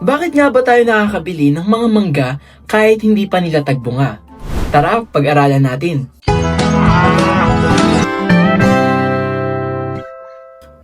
Bakit nga ba tayo nakakabili ng mga mangga kahit hindi pa nila tagbunga? Tara, pag-aralan natin.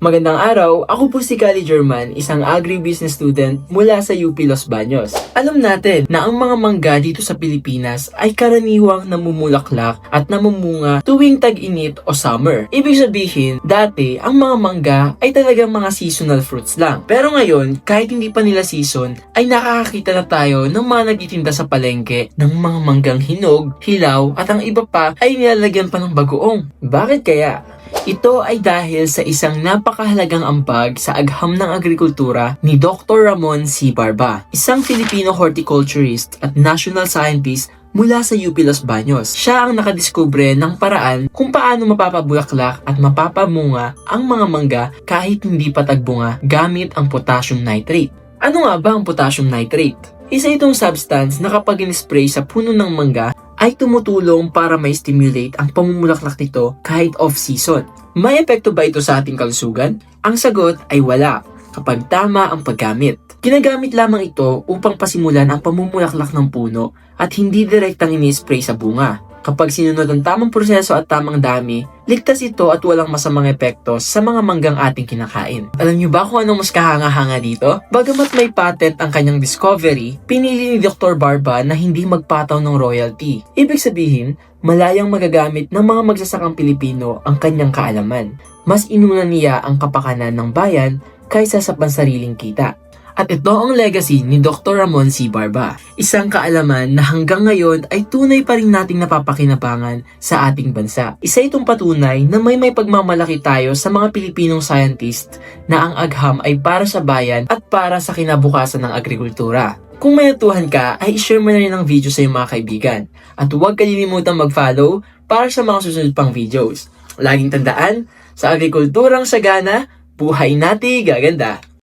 Magandang araw, ako po si Kali German, isang agribusiness student mula sa UP Los Baños. Alam natin na ang mga mangga dito sa Pilipinas ay karaniwang namumulaklak at namumunga tuwing tag-init o summer. Ibig sabihin, dati ang mga mangga ay talagang mga seasonal fruits lang. Pero ngayon, kahit hindi pa nila season, ay nakakakita na tayo ng mga nagtitinda sa palengke ng mga manggang hinog, hilaw at ang iba pa ay nilalagyan pa ng bagoong. Bakit kaya? Ito ay dahil sa isang napakahalagang ambag sa agham ng agrikultura ni Dr. Ramon C. Barba, isang Filipino horticulturist at national scientist mula sa UP Los Baños. Siya ang nakadiskubre ng paraan kung paano mapapabulaklak at mapapamunga ang mga mangga kahit hindi pa tagbunga gamit ang potassium nitrate. Ano nga ba ang potassium nitrate? Isa itong substance na kapag in-spray sa puno ng mangga ay tumutulong para ma-stimulate ang pamumulaklak nito kahit off-season. May epekto ba ito sa ating kalusugan? Ang sagot ay wala kapag tama ang paggamit. Ginagamit lamang ito upang pasimulan ang pamumulaklak ng puno at hindi direktang ini-spray sa bunga. Kapag sinunod ang tamang proseso at tamang dami, ligtas ito at walang masamang epekto sa mga manggang ating kinakain. Alam niyo ba kung anong mas kahanga-hanga dito? Bagamat may patent ang kanyang discovery, pinili ni Dr. Barba na hindi magpataw ng royalty. Ibig sabihin, malayang magagamit ng mga magsasakang Pilipino ang kanyang kaalaman. Mas inuna niya ang kapakanan ng bayan kaysa sa pansariling kita. At ito ang legacy ni Dr. Ramon C. Barba. Isang kaalaman na hanggang ngayon ay tunay pa rin nating napapakinabangan sa ating bansa. Isa itong patunay na may pagmamalaki tayo sa mga Pilipinong scientist na ang agham ay para sa bayan at para sa kinabukasan ng agrikultura. Kung may natuhan ka, ay i-share mo na rin ang video sa iyong mga kaibigan. At huwag kalilimutang mag-follow para sa mga susunod pang videos. Laging tandaan, sa agrikulturang sagana, buhay natin gaganda.